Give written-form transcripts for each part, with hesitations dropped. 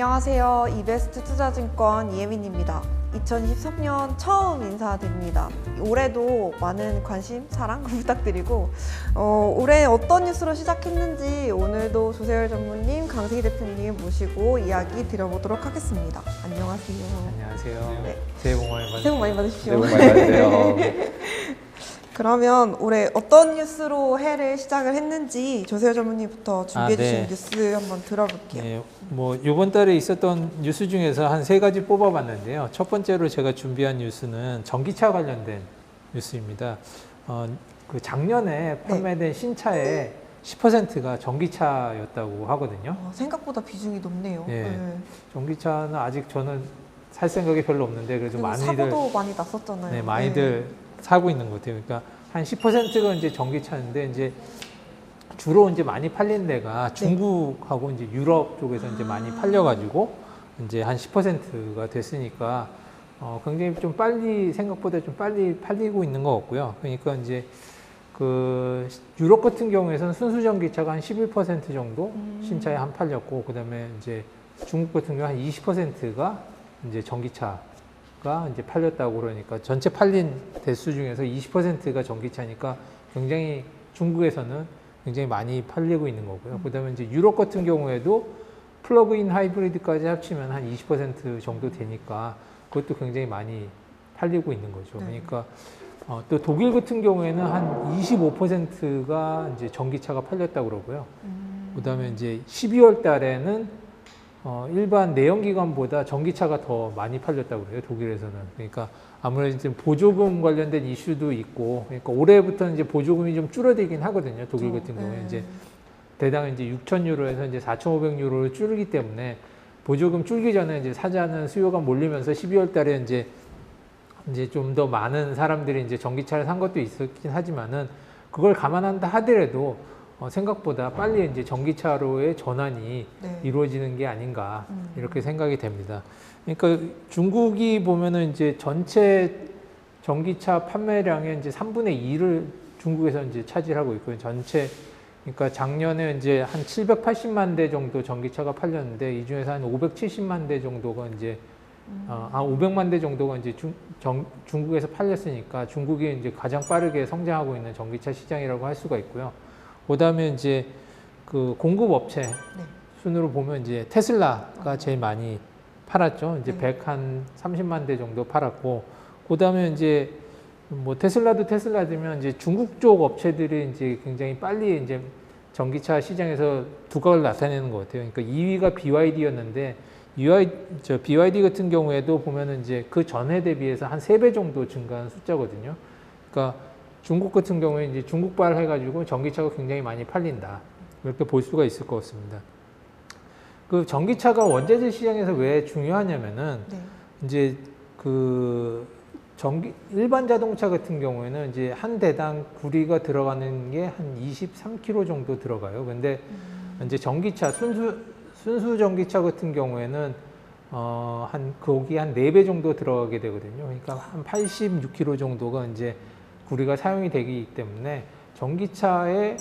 안녕하세요. 이베스트 투자증권 이혜민입니다. 2023년 처음 인사드립니다. 올해도 많은 관심, 사랑 부탁드리고 올해 어떤 뉴스로 시작했는지 오늘도 조세열 전무님, 강세희 대표님 모시고 이야기 드려보도록 하겠습니다. 안녕하세요. 안녕하세요. 네. 새해 복 많이 받으세요. 새해 복 많이 받으십시오. 새해 복 많이 받으세요. 그러면 올해 어떤 뉴스로 해를 시작을 했는지 조세열 전무님부터 준비해 주신 네. 뉴스 한번 들어볼게요. 네, 뭐 이번 달에 있었던 뉴스 중에서 한 3가지 뽑아봤는데요. 첫 번째로 제가 준비한 뉴스는 전기차 관련된 뉴스입니다. 그 작년에 판매된 신차의 10%가 전기차였다고 하거든요. 생각보다 비중이 높네요. 네. 전기차는 아직 저는 살 생각이 별로 없는데 그래도 많이들 사고도 많이 났었잖아요. 네, 많이들 사고 있는 것 같아요. 그러니까 한 10%가 이제 전기차인데 이제 주로 이제 많이 팔린 데가 중국하고 이제 유럽 쪽에서 이제 많이 팔려가지고 이제 한 10%가 됐으니까 굉장히 좀 빨리 생각보다 좀 빨리 팔리고 있는 것 같고요. 그러니까 이제 그 유럽 같은 경우에서는 순수 전기차가 한 11% 정도 신차에 한 팔렸고 그다음에 이제 중국 같은 경우 한 20%가 이제 전기차가 이제 팔렸다고 그러니까 전체 팔린 대수 중에서 20%가 전기차니까 굉장히 중국에서는 굉장히 많이 팔리고 있는 거고요. 그다음에 이제 유럽 같은 경우에도 플러그인 하이브리드까지 합치면 한 20% 정도 되니까 그것도 굉장히 많이 팔리고 있는 거죠. 그러니까 또 독일 같은 경우에는 한 25%가 이제 전기차가 팔렸다고 그러고요. 그다음에 이제 12월 달에는 일반 내연기관보다 전기차가 더 많이 팔렸다고 그래요, 독일에서는. 그러니까 아무래도 이제 보조금 관련된 이슈도 있고, 그러니까 올해부터는 이제 보조금이 좀 줄어들긴 하거든요, 독일 같은 경우에. 이제 대당 이제 6,000유로에서 이제 4,500유로를 줄이기 때문에 보조금 줄기 전에 이제 사자는 수요가 몰리면서 12월 달에 이제 좀 더 많은 사람들이 이제 전기차를 산 것도 있었긴 하지만은 그걸 감안한다 하더라도 생각보다 빨리 이제 전기차로의 전환이 이루어지는 게 아닌가 이렇게 생각이 됩니다. 그러니까 중국이 보면은 이제 전체 전기차 판매량의 이제 3분의 2를 중국에서 이제 차지하고 있고요. 전체 그러니까 작년에 이제 한 780만 대 정도 전기차가 팔렸는데 이 중에서 한 570만 대 정도가 이제 한 500만 대 정도가 이제 중국에서 팔렸으니까 중국이 이제 가장 빠르게 성장하고 있는 전기차 시장이라고 할 수가 있고요. 그다음에 이제 그 공급 업체 순으로 보면 이제 테슬라가 제일 많이 팔았죠. 이제 130만 대 정도 팔았고, 그다음에 이제 뭐 테슬라도 테슬라지만 이제 중국 쪽 업체들이 이제 굉장히 빨리 이제 전기차 시장에서 두각을 나타내는 것 같아요. 그러니까 2위가 BYD였는데 BYD 같은 경우에도 보면은 이제 그 전해 대비해서 한 3배 정도 증가한 숫자거든요. 그러니까 중국 같은 경우에 이제 중국발 해가지고 전기차가 굉장히 많이 팔린다. 이렇게 볼 수가 있을 것 같습니다. 그 전기차가 원자재 시장에서 왜 중요하냐면은 이제 그 일반 자동차 같은 경우에는 이제 한 대당 구리가 들어가는 게 한 23kg 정도 들어가요. 근데 이제 전기차 순수 전기차 같은 경우에는 거기 한 4배 정도 들어가게 되거든요. 그러니까 한 86kg 정도가 이제 구리가 사용이 되기 때문에 전기차의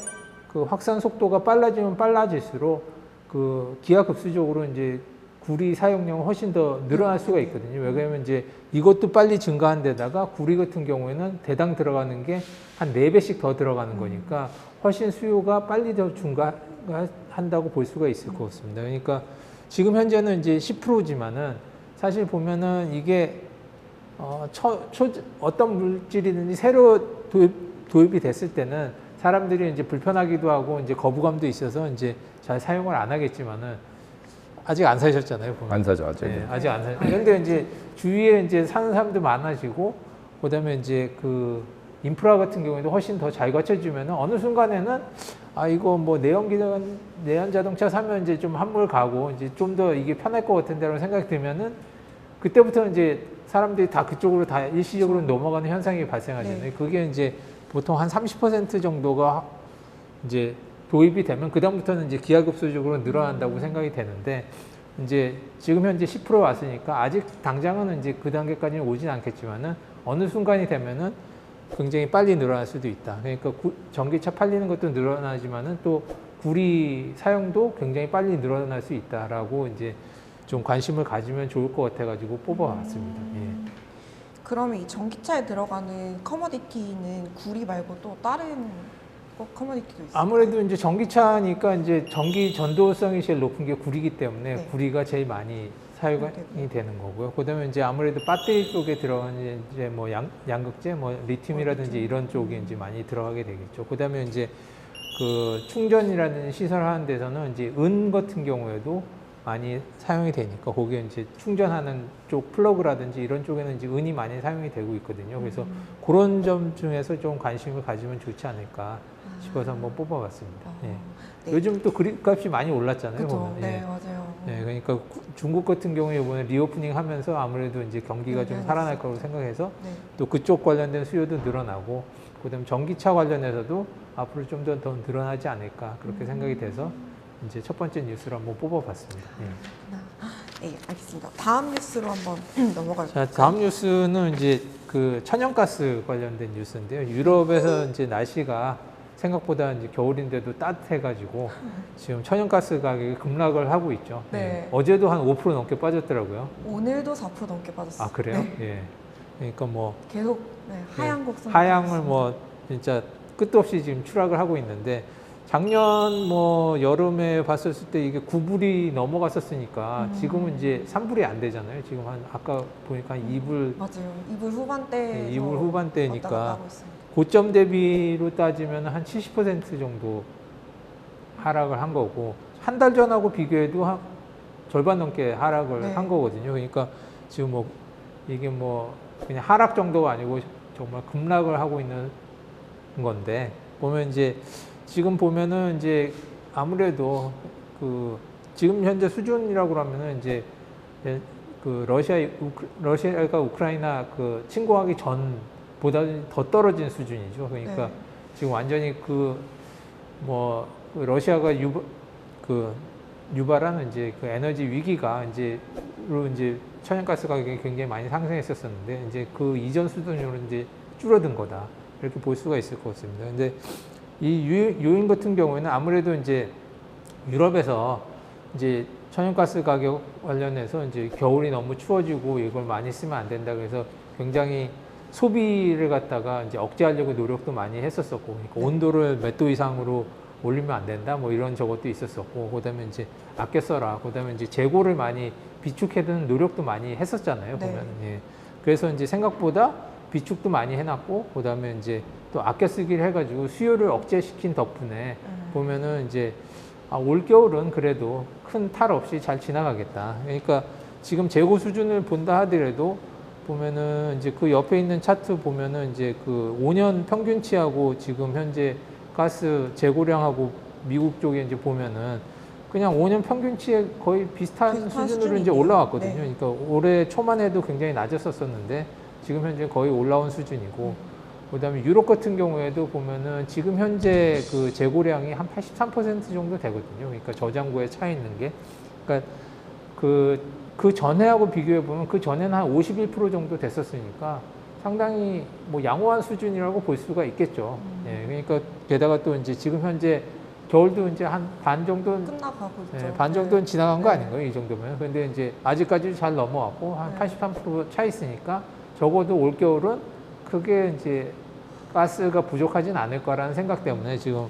그 확산 속도가 빨라지면 빨라질수록 그 기하급수적으로 이제 구리 사용량은 훨씬 더 늘어날 수가 있거든요. 왜냐하면 이제 이것도 빨리 증가한 데다가 구리 같은 경우에는 대당 들어가는 게 한 4배씩 더 들어가는 거니까 훨씬 수요가 빨리 더 증가한다고 볼 수가 있을 것 같습니다. 그러니까 지금 현재는 이제 10%지만은 사실 보면은 이게 어떤 물질이든지 새로 도입이 됐을 때는 사람들이 이제 불편하기도 하고 이제 거부감도 있어서 이제 잘 사용을 안 하겠지만은 아직 안 사셨잖아요. 보면. 안 사죠, 아직. 네, 아직 안 사. 그런데 이제 주위에 이제 사는 사람도 많아지고 그다음에 이제 그 인프라 같은 경우에도 훨씬 더 잘 갖춰지면은 어느 순간에는 이거 뭐 내연 자동차 사면 이제 좀 한물 가고 이제 좀 더 이게 편할 것 같은데라는 생각이 들면은 그때부터 이제 사람들이 다 그쪽으로 다 일시적으로 넘어가는 현상이 발생하잖아요. 그게 이제 보통 한 30% 정도가 이제 도입이 되면 그다음부터는 이제 기하급수적으로 늘어난다고 생각이 되는데 이제 지금 현재 10% 왔으니까 아직 당장은 이제 그 단계까지는 오진 않겠지만은 어느 순간이 되면은 굉장히 빨리 늘어날 수도 있다. 그러니까 전기차 팔리는 것도 늘어나지만은 또 구리 사용도 굉장히 빨리 늘어날 수 있다라고 이제 좀 관심을 가지면 좋을 것 같아가지고 뽑아왔습니다. 예. 그러면 이 전기차에 들어가는 커머디티는 구리 말고 또 다른 커머디티도 있어요? 아무래도 이제 전기차니까 이제 전기 전도성이 제일 높은 게 구리기 때문에 네. 구리가 제일 많이 사용이 되는 거고요. 그다음에 이제 아무래도 배터리 쪽에 들어가는 이제 뭐 양극재, 뭐 리튬이라든지 이런 쪽에 이제 많이 들어가게 되겠죠. 그다음에 이제 그 충전이라든지 시설하는 데서는 이제 은 같은 경우에도 많이 사용이 되니까 거기에 이제 충전하는 쪽 플러그라든지 이런 쪽에는 이제 은이 많이 사용이 되고 있거든요. 그래서 그런 점 중에서 좀 관심을 가지면 좋지 않을까 싶어서 한번 뽑아봤습니다. 예. 네. 요즘 또 그립값이 많이 올랐잖아요. 그죠? 보면. 네, 예. 맞아요. 네, 그러니까 중국 같은 경우에 이번에 리오프닝 하면서 아무래도 이제 경기가 좀 살아날 거라고 생각해서 네. 또 그쪽 관련된 수요도 늘어나고 그다음 전기차 관련해서도 앞으로 좀 더 늘어나지 않을까 그렇게 생각이 돼서 이제 첫 번째 뉴스를 한번 뽑아봤습니다. 예. 네, 알겠습니다. 다음 뉴스로 한번 넘어갈까요? 자, 다음 뉴스는 이제 그 천연가스 관련된 뉴스인데요. 유럽에서 이제 날씨가 생각보다 이제 겨울인데도 따뜻해가지고 지금 천연가스 가격이 급락을 하고 있죠. 네. 예. 어제도 한 5% 넘게 빠졌더라고요. 오늘도 4% 넘게 빠졌어요. 아, 그래요? 네. 예. 그러니까 뭐 계속 하향 곡선. 하향을 뭐 진짜 끝도 없이 지금 추락을 하고 있는데 작년 뭐 여름에 봤었을 때 이게 9불이 넘어갔었으니까 지금은 이제 3불이 안 되잖아요. 지금 한 아까 보니까 한 2불 맞아요. 2불 후반대. 네, 2불 후반대니까 왔다 갔다 하고 있습니다. 고점 대비로 따지면 한 70% 정도 하락을 한 거고 한 달 전하고 비교해도 한 절반 넘게 하락을 네. 한 거거든요. 그러니까 지금 뭐 이게 뭐 그냥 하락 정도가 아니고 정말 급락을 하고 있는 건데 보면 이제 지금 보면은 이제 아무래도 그 지금 현재 수준이라고 그러면은 이제 그 러시아가 우크라이나 그 침공하기 전보다 더 떨어진 수준이죠. 그러니까 네. 지금 완전히 러시아가 유발하는 이제 그 에너지 위기가 이제로 이제 천연가스 가격이 굉장히 많이 상승했었었는데 이제 그 이전 수준으로 이제 줄어든 거다 이렇게 볼 수가 있을 것 같습니다. 근데 이 요인 같은 경우에는 아무래도 이제 유럽에서 이제 천연가스 가격 관련해서 이제 겨울이 너무 추워지고 이걸 많이 쓰면 안 된다 그래서 굉장히 소비를 갖다가 이제 억제하려고 노력도 많이 했었었고, 그러니까 온도를 몇 도 이상으로 올리면 안 된다, 뭐 이런 저것도 있었었고, 그다음에 이제 아껴 써라, 그다음에 이제 재고를 많이 비축해두는 노력도 많이 했었잖아요. 네. 보면, 예. 그래서 이제 생각보다 비축도 많이 해놨고, 그다음에 이제 또 아껴 쓰기를 해가지고 수요를 억제시킨 덕분에 보면은 이제 올 겨울은 그래도 큰 탈 없이 잘 지나가겠다. 그러니까 지금 재고 수준을 본다 하더라도 보면은 이제 그 옆에 있는 차트 보면은 이제 그 5년 평균치하고 지금 현재 가스 재고량하고 미국 쪽에 이제 보면은 그냥 5년 평균치에 거의 비슷한 수준으로 이제 올라왔거든요. 네. 그러니까 올해 초만 해도 굉장히 낮았었는데 지금 현재 거의 올라온 수준이고, 그다음에 유럽 같은 경우에도 보면은 지금 현재 그 재고량이 한 83% 정도 되거든요. 그러니까 저장고에 차 있는 게, 그러니까 그 전해하고 비교해 보면 그 전에는 한 51% 정도 됐었으니까 상당히 뭐 양호한 수준이라고 볼 수가 있겠죠. 예, 그러니까 게다가 또 이제 지금 현재 겨울도 이제 한 반 정도는 끝나가고 있죠. 예, 반 정도는 지나간 거 네. 아닌가요? 이 정도면. 근데 이제 아직까지 잘 넘어왔고 한 네. 83%차 있으니까 적어도 올 겨울은 크게 이제 가스가 부족하진 않을 거라는 생각 때문에 지금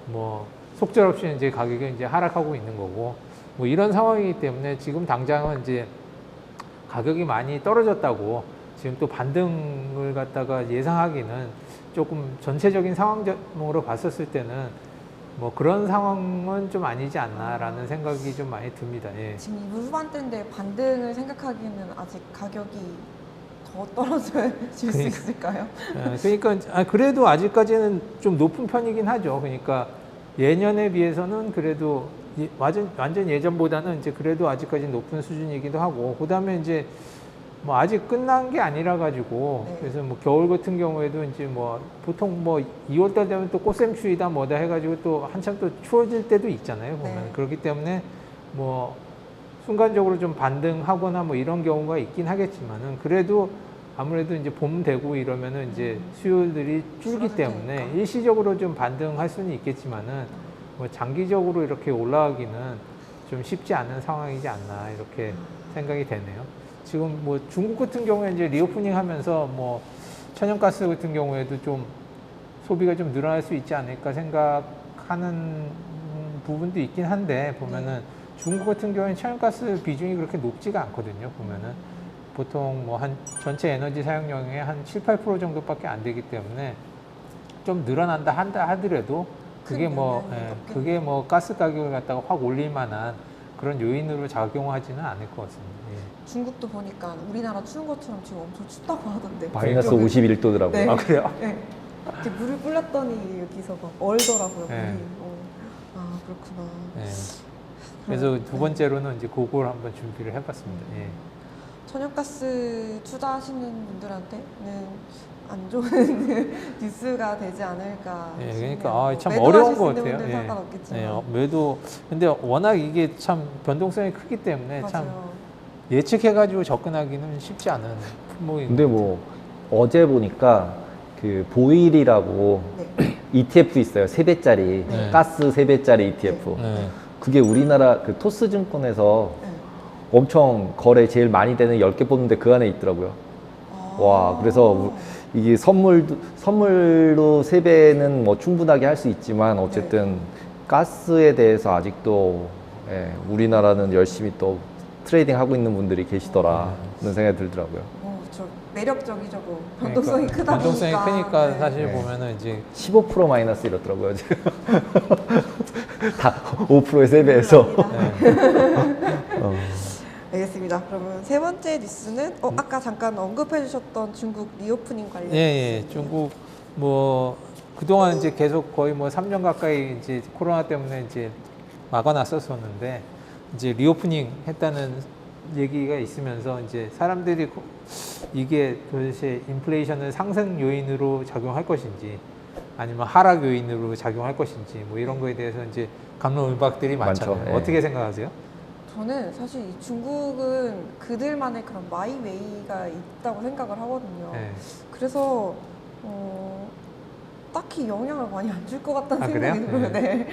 뭐 속절없이 이제 가격이 이제 하락하고 있는 거고, 뭐 이런 상황이기 때문에 지금 당장은 이제 가격이 많이 떨어졌다고 지금 또 반등을 갖다가 예상하기는 조금 전체적인 상황으로 봤었을 때는 뭐 그런 상황은 좀 아니지 않나라는 생각이 좀 많이 듭니다. 예. 지금 2분 후반대인데 반등을 생각하기는 아직 가격이 더 떨어질 수 그러니까. 있을까요? 그러니까 그래도 아직까지는 좀 높은 편이긴 하죠. 그러니까 예년에 비해서는 그래도 완전 예전보다는 이제 그래도 아직까지 높은 수준이기도 하고, 그다음에 이제 뭐 아직 끝난 게 아니라 가지고 네. 그래서 뭐 겨울 같은 경우에도 이제 뭐 보통 뭐 2월달 되면 또 꽃샘추위다 뭐다 해가지고 또 한참 또 추워질 때도 있잖아요. 보면 네. 그렇기 때문에 뭐 순간적으로 좀 반등하거나 뭐 이런 경우가 있긴 하겠지만은 그래도 아무래도 이제 봄 되고 이러면은 이제 수요들이 줄기 줄어들 때문에 테니까. 일시적으로 좀 반등할 수는 있겠지만은 뭐 장기적으로 이렇게 올라가기는 좀 쉽지 않은 상황이지 않나 이렇게 생각이 되네요. 지금 뭐 중국 같은 경우에 이제 리오프닝 하면서 뭐 천연가스 같은 경우에도 좀 소비가 좀 늘어날 수 있지 않을까 생각하는 부분도 있긴 한데 보면은 중국 같은 경우에는 천연가스 비중이 그렇게 높지가 않거든요. 보면은 보통 뭐 한 전체 에너지 사용량의 한 7, 8% 정도밖에 안 되기 때문에 좀 늘어난다 한다 하더라도 그게 뭐 그게 뭐 가스 가격을 갖다가 확 올릴 만한 그런 요인으로 작용하지는 않을 것 같습니다. 예. 중국도 보니까 우리나라 추운 것처럼 지금 엄청 춥다고 하던데. 마이너스 51도더라고요. 네. 아 그래요? 네. 이렇게 물을 불렸더니 여기서 막 얼더라고요. 물이. 네. 아 그렇구나. 예. 그래서 두 번째로는 이제 그걸 한번 준비를 해봤습니다. 예. 천연가스 투자하시는 분들한테는 안 좋은 뉴스가 되지 않을까. 예, 싶네요. 그러니까 참 매도하실 어려운 수 것 있는 같아요. 분들은 예. 상관없겠지만. 예, 매도 근데 워낙 이게 참 변동성이 크기 때문에 참 맞아요. 예측해가지고 접근하기는 쉽지 않은 품목인 근데 것 뭐 어제 보니까 그 보일이라고 네. ETF 있어요. 3배짜리 네. 가스 3배짜리 ETF. 같아요. 네. 그게 우리나라 그 토스 증권에서 네. 엄청 거래 제일 많이 되는 10개 뽑는데 그 안에 있더라고요. 아. 와, 그래서 이게 선물로 3배는 뭐 충분하게 할 수 있지만 어쨌든 가스에 대해서 아직도 예, 우리나라는 열심히 또 트레이딩 하고 있는 분들이 계시더라는 생각이 들더라고요. 저 매력적이죠. 뭐. 변동성이 그러니까 크다 변동성이 보니까. 크니까 네. 사실 네. 보면은 이제 15% 마이너스 이렇더라고요. 지금. 다 5%의 3배에서. 감사합니다. 알겠습니다. 그러면 세 번째 뉴스는 아까 잠깐 언급해 주셨던 중국 리오프닝 관련. 예, 예. 중국 뭐 그동안 이제 계속 거의 뭐 3년 가까이 이제 코로나 때문에 이제 막아놨었었는데 이제 리오프닝 했다는 얘기가 있으면서 이제 사람들이 이게 도대체 인플레이션을 상승 요인으로 작용할 것인지 아니면 하락 요인으로 작용할 것인지 뭐 이런 거에 대해서 이제 갑론을박들이 많잖아요. 많죠. 예. 어떻게 생각하세요? 저는 사실 이 중국은 그들만의 그런 마이웨이가 있다고 생각을 하거든요. 예. 그래서 딱히 영향을 많이 안 줄 것 같다는 아, 생각이 그래요? 들어요. 네.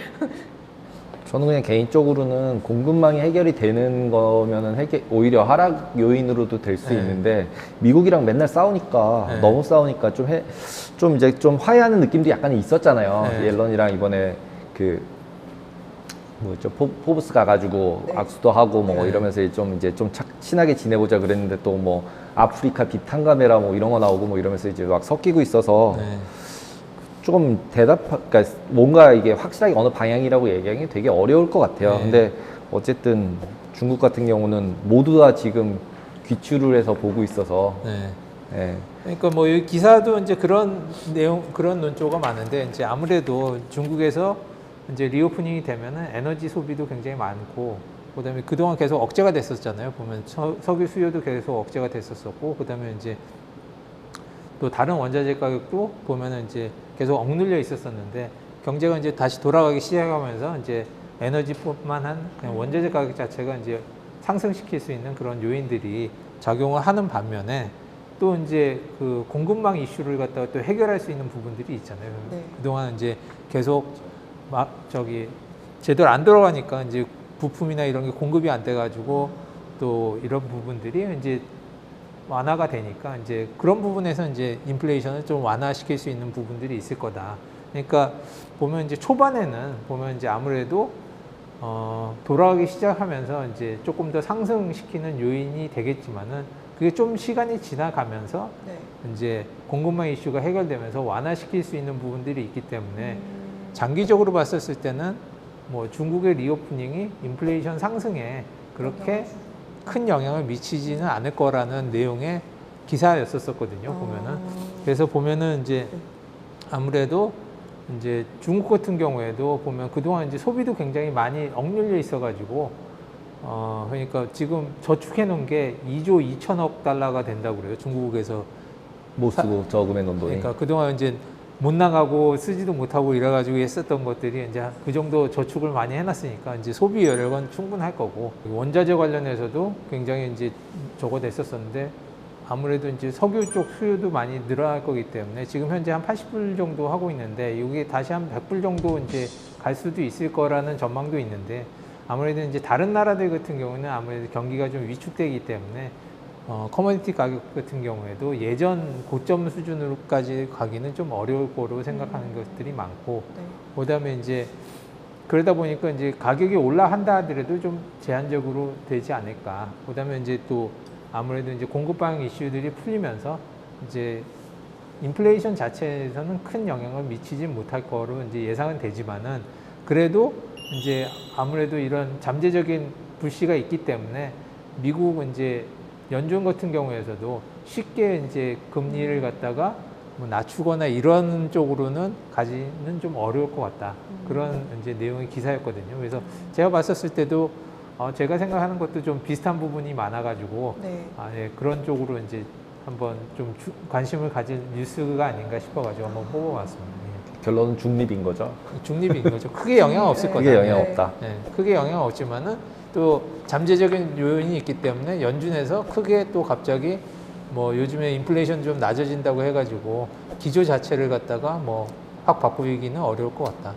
저는 그냥 개인적으로는 공급망이 해결이 되는 거면은 오히려 하락 요인으로도 될 수 네. 있는데 미국이랑 맨날 싸우니까 네. 너무 싸우니까 좀 이제 좀 화해하는 느낌도 약간 있었잖아요. 네. 옐런이랑 이번에 그 뭐죠 포브스 가가지고 네. 악수도 하고 뭐 네. 이러면서 좀 이제 좀 친하게 지내보자 그랬는데 또 뭐 아프리카 비탄가메라 뭐 이런 거 나오고 뭐 이러면서 이제 막 섞이고 있어서 네. 조금 그러니까 뭔가 이게 확실하게 어느 방향이라고 얘기하기 되게 어려울 것 같아요. 네. 근데 어쨌든 중국 같은 경우는 모두 다 지금 귀추를 해서 보고 있어서 네. 예. 그러니까 뭐 이 기사도 이제 그런 내용, 그런 논조가 많은데 이제 아무래도 중국에서 이제 리오프닝이 되면은 에너지 소비도 굉장히 많고, 그다음에 그동안 계속 억제가 됐었잖아요. 보면 석유 수요도 계속 억제가 됐었었고, 그다음에 이제 또 다른 원자재 가격도 보면은 이제 계속 억눌려 있었었는데 경제가 이제 다시 돌아가기 시작하면서 이제 에너지뿐만 한 그냥 원자재 가격 자체가 이제 상승시킬 수 있는 그런 요인들이 작용을 하는 반면에 또 이제 그 공급망 이슈를 갖다가 또 해결할 수 있는 부분들이 있잖아요. 네. 그동안 이제 계속 막 제대로 안 들어가니까 이제 부품이나 이런 게 공급이 안 돼가지고 또 이런 부분들이 이제 완화가 되니까 이제 그런 부분에서 이제 인플레이션을 좀 완화시킬 수 있는 부분들이 있을 거다. 그러니까 보면 이제 초반에는 보면 이제 아무래도 돌아가기 시작하면서 이제 조금 더 상승시키는 요인이 되겠지만은 그게 좀 시간이 지나가면서 네. 이제 공급망 이슈가 해결되면서 완화시킬 수 있는 부분들이 있기 때문에 장기적으로 봤었을 때는 뭐 중국의 리오프닝이 인플레이션 상승에 그렇게 큰 영향을 미치지는 않을 거라는 내용의 기사였었거든요. 보면은 그래서 보면은 이제 아무래도 이제 중국 같은 경우에도 보면 그동안 이제 소비도 굉장히 많이 억눌려 있어가지고 그러니까 지금 저축해 놓은 게 2조 2천억 달러가 된다고 그래요. 중국에서. 못 쓰고 저금해 놓은 돈이. 그러니까 그동안 이제 못 나가고 쓰지도 못하고 이래가지고 했었던 것들이 이제 그 정도 저축을 많이 해놨으니까 이제 소비 여력은 충분할 거고, 원자재 관련해서도 굉장히 이제 저거 됐었었는데 아무래도 이제 석유 쪽 수요도 많이 늘어날 거기 때문에 지금 현재 한 80불 정도 하고 있는데 이게 다시 한 100불 정도 이제 갈 수도 있을 거라는 전망도 있는데 아무래도 이제 다른 나라들 같은 경우는 아무래도 경기가 좀 위축되기 때문에 커머디티 가격 같은 경우에도 예전 고점 수준으로까지 가기는 좀 어려울 거로 생각하는 것들이 많고, 네. 그다음에 이제 그러다 보니까 이제 가격이 올라간다 하더라도 좀 제한적으로 되지 않을까. 그다음에 이제 또 아무래도 이제 공급 방향 이슈들이 풀리면서 이제 인플레이션 자체에서는 큰 영향을 미치지 못할 거로 이제 예상은 되지만은, 그래도 이제 아무래도 이런 잠재적인 불씨가 있기 때문에 미국 이제 연준 같은 경우에서도 쉽게 이제 금리를 갖다가 뭐 낮추거나 이런 쪽으로는 가지는 좀 어려울 것 같다. 그런 이제 내용의 기사였거든요. 그래서 제가 봤었을 때도 제가 생각하는 것도 좀 비슷한 부분이 많아가지고 네. 예, 그런 쪽으로 이제 한번 좀 관심을 가질 뉴스가 아닌가 싶어가지고 한번 뽑아봤습니다. 예. 결론은 중립인 거죠. 중립인 거죠. 크게 영향 없을 네. 거다. 크게 영향 네. 없다. 예, 크게 영향 없지만은 또 잠재적인 요인이 있기 때문에 연준에서 크게 또 갑자기 뭐 요즘에 인플레이션 좀 낮아진다고 해가지고 기조 자체를 갖다가 뭐 확 바꾸기는 어려울 것 같다.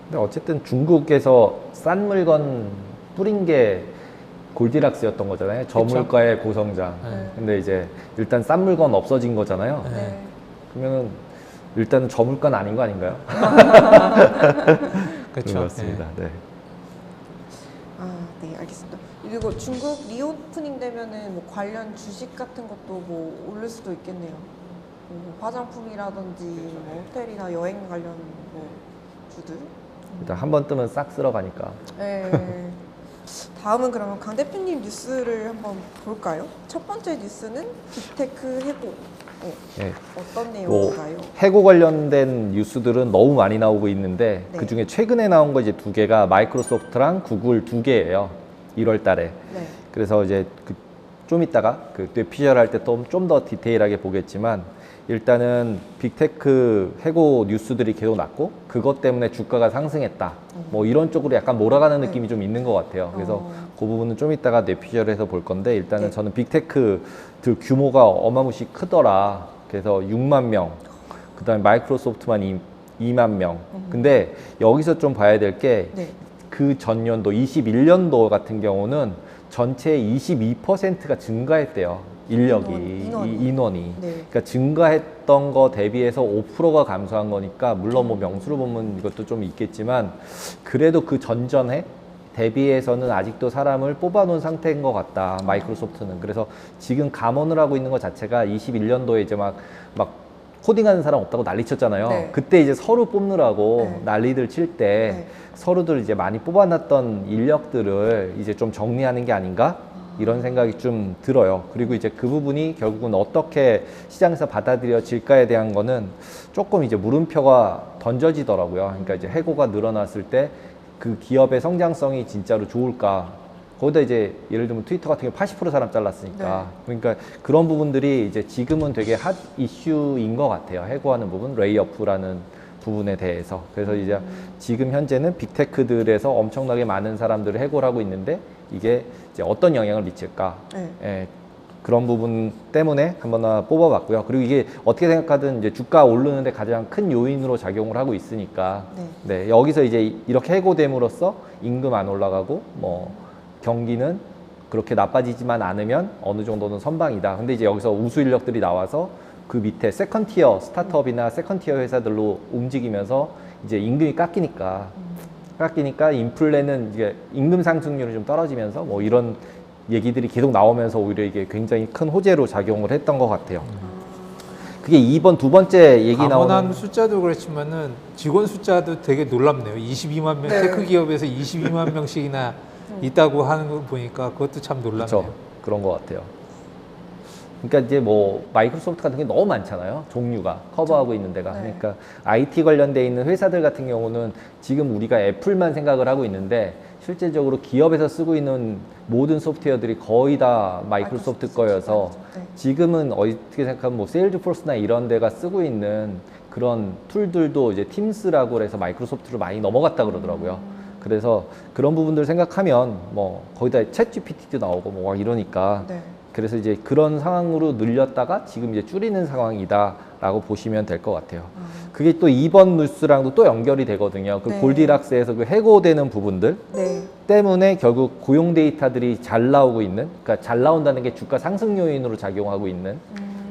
근데 어쨌든 중국에서 싼 물건 뿌린 게 골디락스였던 거잖아요. 저물가의 고성장. 네. 근데 이제 일단 싼 물건 없어진 거잖아요. 네. 네. 그러면은 일단은 저물가는 아닌 거 아닌가요? 그렇죠. 그런 것 같습니다. 네. 아, 네, 알겠습니다. 그리고 중국 리오프닝 되면은 뭐 관련 주식 같은 것도 뭐 오를 수도 있겠네요. 뭐 화장품이라든지 뭐 호텔이나 여행 관련 뭐 주들. 일단 한 번 뜨면 싹 쓸어가니까. 네. 다음은 그러면 강 대표님 뉴스를 한번 볼까요? 첫 번째 뉴스는 빅테크 해고. 예. 어떤 뭐 내용인가요? 해고 관련된 뉴스들은 너무 많이 나오고 있는데 네. 그 중에 최근에 나온 거 이제 두 개가 마이크로소프트랑 구글 두 개예요. 1월 달에. 네. 그래서 이제 좀 이따가 그 뇌피셜 할 때 좀 더 디테일하게 보겠지만 일단은 빅테크 해고 뉴스들이 계속 났고 그것 때문에 주가가 상승했다. 뭐 이런 쪽으로 약간 몰아가는 네. 느낌이 좀 있는 것 같아요. 그래서 그 부분은 좀 이따가 뇌피셜에서 볼 건데 일단은 네. 저는 빅테크들 규모가 어마무시 크더라. 그래서 6만 명. 그다음에 마이크로소프트만 2만 명. 근데 여기서 좀 봐야 될 게 네. 그 전년도 21년도 같은 경우는 전체의 22%가 증가했대요. 인력이 인원이. 네. 그러니까 증가했던 거 대비해서 5%가 감소한 거니까 물론 뭐 명수로 보면 이것도 좀 있겠지만 그래도 그 전전에 대비해서는 아직도 사람을 뽑아놓은 상태인 것 같다. 마이크로소프트는. 그래서 지금 감원을 하고 있는 것 자체가 21년도에 이제 막 코딩하는 사람 없다고 난리쳤잖아요. 네. 그때 이제 서로 뽑느라고 네. 난리들 칠 때 네. 서로들 이제 많이 뽑아놨던 인력들을 이제 좀 정리하는 게 아닌가? 이런 생각이 좀 들어요. 그리고 이제 그 부분이 결국은 어떻게 시장에서 받아들여질까에 대한 거는 조금 이제 물음표가 던져지더라고요. 그러니까 이제 해고가 늘어났을 때 그 기업의 성장성이 진짜로 좋을까? 거기다 이제 예를 들면 트위터 같은 경우 80% 사람 잘랐으니까. 그러니까 그런 부분들이 이제 지금은 되게 핫 이슈인 것 같아요. 해고하는 부분, 레이오프라는 부분에 대해서. 그래서 이제 지금 현재는 빅테크들에서 엄청나게 많은 사람들을 해고를 하고 있는데 이게 이제 어떤 영향을 미칠까? 네. 예, 그런 부분 때문에 한번 뽑아봤고요. 그리고 이게 어떻게 생각하든 이제 주가 오르는데 가장 큰 요인으로 작용을 하고 있으니까. 네, 여기서 이제 이렇게 해고됨으로써 임금 안 올라가고 뭐 경기는 그렇게 나빠지지만 않으면 어느 정도는 선방이다. 근데 이제 여기서 우수 인력들이 나와서 그 밑에 세컨티어 스타트업이나 세컨티어 회사들로 움직이면서 이제 임금이 깎이니까 인플레는 이제 임금 상승률이 좀 떨어지면서 뭐 이런 얘기들이 계속 나오면서 오히려 이게 굉장히 큰 호재로 작용을 했던 것 같아요. 그게 두 번째 얘기 감원한 나오는 숫자도 그렇지만은 직원 숫자도 되게 놀랍네요. 22만 명, 네. 테크 기업에서 22만 명씩이나 있다고 하는 거 보니까 그것도 참 놀랍네요. 그렇죠. 그런 것 같아요. 그러니까 이제 뭐 마이크로소프트 같은 게 너무 많잖아요. 종류가 커버하고 있는 데가. 네. 그러니까 IT 관련돼 있는 회사들 같은 경우는 지금 우리가 애플만 생각을 하고 있는데 실질적으로 기업에서 쓰고 있는 모든 소프트웨어들이 거의 다 마이크로소프트 거여서 네. 지금은 어떻게 생각하면 뭐 세일즈포스나 이런 데가 쓰고 있는 그런 툴들도 이제 팀스라고 해서 마이크로소프트로 많이 넘어갔다 그러더라고요. 그래서 그런 부분들 생각하면 뭐 거기다 챗 GPT도 나오고 뭐 이러니까 네. 그래서 이제 그런 상황으로 늘렸다가 지금 이제 줄이는 상황이다라고 보시면 될 것 같아요. 그게 또 이번 뉴스랑도 또 연결이 되거든요. 그 네. 골디락스에서 그 해고되는 부분들 네. 때문에 결국 고용 데이터들이 잘 나오고 있는, 그러니까 잘 나온다는 게 주가 상승 요인으로 작용하고 있는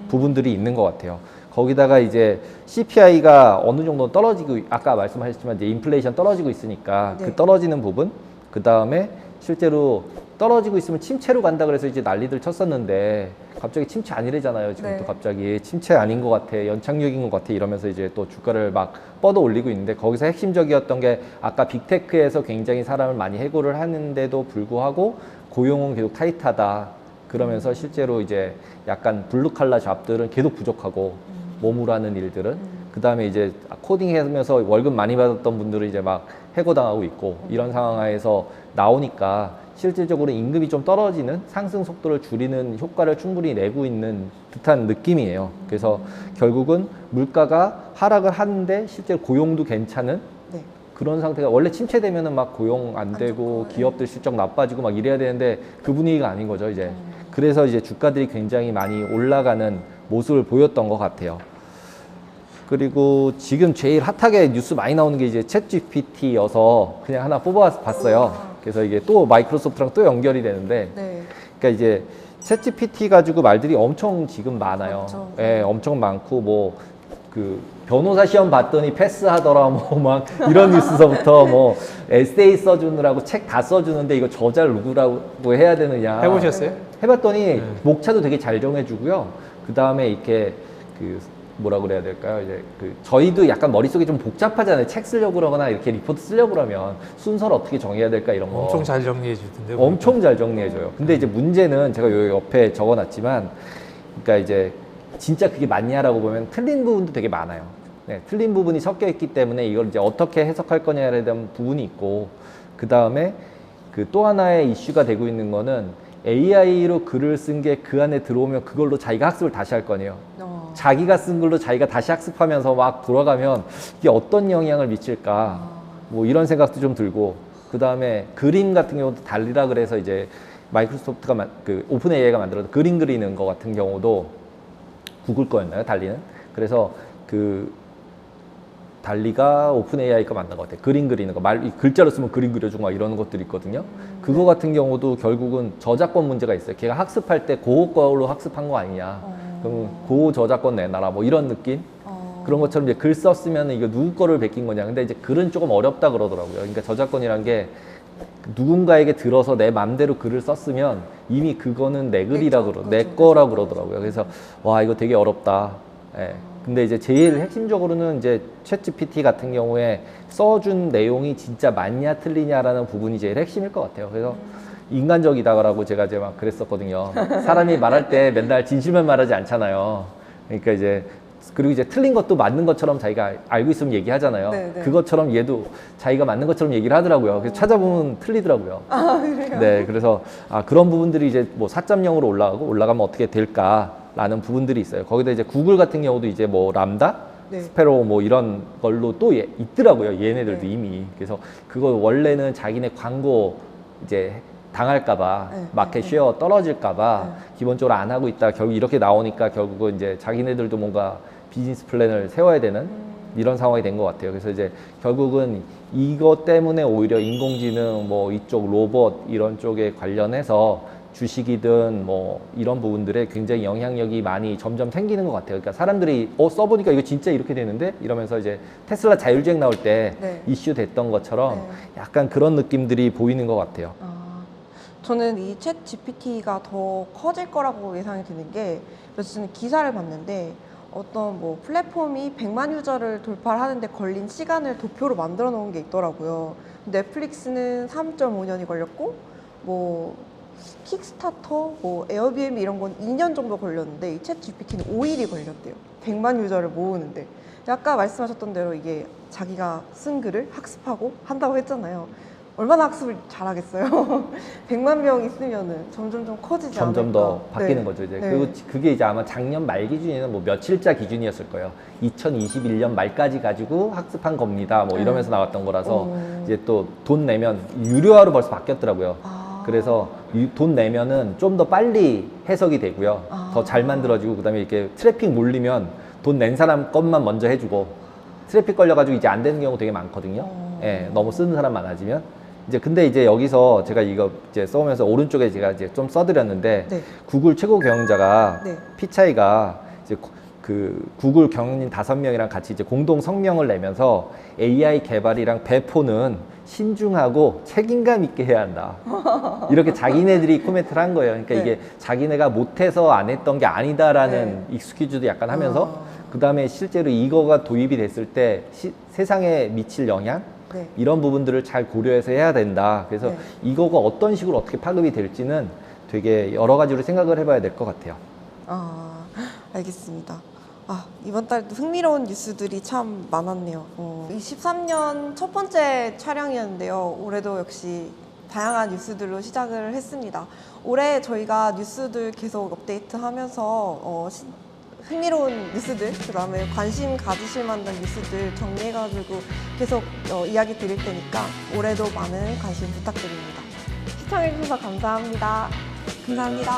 부분들이 있는 것 같아요. 거기다가 이제 CPI가 어느 정도 떨어지고, 아까 말씀하셨지만 이제 인플레이션 떨어지고 있으니까 네. 그 떨어지는 부분, 그 다음에 실제로 떨어지고 있으면 침체로 간다 그래서 이제 난리들 쳤었는데 갑자기 침체 아니래잖아요. 지금 네. 또 갑자기 침체 아닌 것 같아, 연착륙인 것 같아 이러면서 이제 또 주가를 막 뻗어 올리고 있는데, 거기서 핵심적이었던 게 아까 빅테크에서 굉장히 사람을 많이 해고를 하는데도 불구하고 고용은 계속 타이트하다. 그러면서 실제로 이제 약간 블루칼라 잡들은 계속 부족하고 몸으로 하는 일들은, 그 다음에 이제 코딩하면서 월급 많이 받았던 분들은 이제 막 해고당하고 있고, 이런 상황에서 나오니까 실질적으로 임금이 좀 떨어지는, 상승 속도를 줄이는 효과를 충분히 내고 있는 듯한 느낌이에요. 그래서 결국은 물가가 하락을 하는데 실제 고용도 괜찮은 네. 그런 상태가, 원래 침체되면은 막 고용 안 되고 좋고, 기업들 실적 나빠지고 막 이래야 되는데 그 분위기가 아닌 거죠, 이제. 그래서 이제 주가들이 굉장히 많이 올라가는 모습을 보였던 것 같아요. 그리고 지금 제일 핫하게 뉴스 많이 나오는 게 이제 챗 GPT여서 그냥 하나 뽑아봤어요. 그래서 이게 또 마이크로소프트랑 또 연결이 되는데, 네. 그러니까 이제 챗 GPT 가지고 말들이 엄청 지금 많아요. 많죠. 예, 엄청 많고 뭐 그 변호사 시험 봤더니 패스하더라 뭐 막 이런 뉴스서부터 뭐 에세이 써주느라고 책 다 써주는데 이거 저자를 누구라고 해야 되느냐. 해보셨어요? 해봤더니 네. 목차도 되게 잘 정해주고요. 그 다음에 이렇게 그 뭐라 그래야 될까요? 이제 그 저희도 약간 머릿속이 좀 복잡하잖아요. 책 쓰려고 그러거나 이렇게 리포트 쓰려고 그러면 순서를 어떻게 정해야 될까 이런 거. 엄청 잘 정리해 주던데. 엄청 잘 정리해줘요. 근데 이제 문제는 제가 여기 옆에 적어놨지만, 그러니까 이제 진짜 그게 맞냐라고 보면 틀린 부분도 되게 많아요. 네, 틀린 부분이 섞여 있기 때문에 이걸 이제 어떻게 해석할 거냐에 대한 부분이 있고, 그 다음에 그 또 하나의 이슈가 되고 있는 거는 AI로 글을 쓴 게 그 안에 들어오면 그걸로 자기가 학습을 다시 할 거네요. 자기가 쓴 걸로 자기가 다시 학습하면서 막 돌아가면 이게 어떤 영향을 미칠까, 뭐 이런 생각도 좀 들고, 그 다음에 그림 같은 경우도 달리라 그래서 이제 마이크로소프트가 그 오픈 AI가 만들어서 그림 그리는 거 같은 경우도 구글 거였나요? 달리는? 그래서 그 달리가 오픈 AI가 만든 것 같아요. 그림 그리는 거, 글자로 쓰면 그림 그려주고 막 이런 것들이 있거든요. 그거 같은 경우도 결국은 저작권 문제가 있어요. 걔가 학습할 때 고거 걸로 학습한 거 아니냐. 그럼 고 저작권 내놔라 뭐 이런 느낌? 그런 것처럼 이제 글 썼으면 이거 누구 거를 베낀 거냐. 근데 이제 글은 조금 어렵다 그러더라고요. 그러니까 저작권이란 게 누군가에게 들어서 내 맘대로 글을 썼으면 이미 그거는 내 글이라 내 거라고 그러더라고요. 그래서 와, 이거 되게 어렵다. 예. 근데 이제 제일 핵심적으로는 이제 챗 GPT 같은 경우에 써준 내용이 진짜 맞냐 틀리냐라는 부분이 제일 핵심일 것 같아요. 그래서 인간적이다라고 제가 이제 막 그랬었거든요. 사람이 말할 때 맨날 진실만 말하지 않잖아요. 그러니까 이제 그리고 이제 틀린 것도 맞는 것처럼 자기가 알고 있으면 얘기하잖아요. 네, 네. 그것처럼 얘도 자기가 맞는 것처럼 얘기를 하더라고요. 그래서 찾아보면 틀리더라고요. 그래요? 네, 그래서 그런 부분들이 이제 뭐 4.0으로 올라가면 어떻게 될까라는 부분들이 있어요. 거기다 이제 구글 같은 경우도 이제 뭐 람다, 네. 스페로 뭐 이런 걸로 또 있더라고요. 얘네들도 네. 이미. 그래서 그거 원래는 자기네 광고 이제 당할까봐 네, 마켓 네, 쉐어 떨어질까봐 네. 기본적으로 안 하고 있다. 결국 이렇게 나오니까 결국은 이제 자기네들도 뭔가 비즈니스 플랜을 세워야 되는 이런 상황이 된 것 같아요. 그래서 이제 결국은 이것 때문에 오히려 인공지능 뭐 이쪽 로봇 이런 쪽에 관련해서 주식이든 뭐 이런 부분들에 굉장히 영향력이 많이 점점 생기는 것 같아요. 그러니까 사람들이 써보니까 이거 진짜 이렇게 되는데 이러면서 이제 테슬라 자율주행 나올 때 네. 이슈 됐던 것처럼 네. 약간 그런 느낌들이 보이는 것 같아요. 저는 이 챗 GPT가 더 커질 거라고 예상이 드는 게, 며칠 전에 기사를 봤는데 어떤 뭐 플랫폼이 100만 유저를 돌파를 하는데 걸린 시간을 도표로 만들어 놓은 게 있더라고요. 넷플릭스는 3.5년이 걸렸고, 뭐 킥스타터, 뭐 에어비앤비 이런 건 2년 정도 걸렸는데 이 챗 GPT는 5일이 걸렸대요. 100만 유저를 모으는데. 아까 말씀하셨던 대로 이게 자기가 쓴 글을 학습하고 한다고 했잖아요. 얼마나 학습을 잘하겠어요. 100만 명 있으면은 점점 좀 커지지 않을까. 점점 더 바뀌는 네. 거죠. 이제 네. 그리고 그게 이제 아마 작년 말 기준에는 뭐 며칠자 기준이었을 거예요. 2021년 말까지 가지고 학습한 겁니다. 뭐 이러면서 나왔던 거라서 이제 또 돈 내면 유료화로 벌써 바뀌었더라고요. 그래서 돈 내면은 좀 더 빨리 해석이 되고요. 더 잘 만들어지고, 그다음에 이렇게 트래픽 몰리면 돈 낸 사람 것만 먼저 해주고, 트래픽 걸려가지고 이제 안 되는 경우 되게 많거든요. 예, 너무 쓰는 사람 많아지면. 이제 근데 이제 여기서 제가 이거 이제 써오면서 오른쪽에 제가 이제 좀 써드렸는데 네. 구글 최고 경영자가 네. 피차이가 이제 그 구글 경영진 5명이랑 같이 이제 공동 성명을 내면서 AI 개발이랑 배포는 신중하고 책임감 있게 해야 한다. 이렇게 자기네들이 코멘트를 한 거예요. 그러니까 네. 이게 자기네가 못해서 안 했던 게 아니다라는 익스큐즈도 약간 하면서 그 다음에 실제로 이거가 도입이 됐을 때 세상에 미칠 영향 네. 이런 부분들을 잘 고려해서 해야 된다. 그래서 네. 이거가 어떤 식으로 어떻게 파급이 될지는 되게 여러 가지로 생각을 해봐야 될 것 같아요. 아, 알겠습니다. 이번 달도 흥미로운 뉴스들이 참 많았네요. 23년 첫 번째 촬영이었는데요. 올해도 역시 다양한 뉴스들로 시작을 했습니다. 올해 저희가 뉴스들 계속 업데이트하면서 흥미로운 뉴스들, 그 다음에 관심 가지실 만한 뉴스들 정리해가지고 계속 이야기 드릴 테니까 올해도 많은 관심 부탁드립니다. 시청해주셔서 감사합니다. 감사합니다.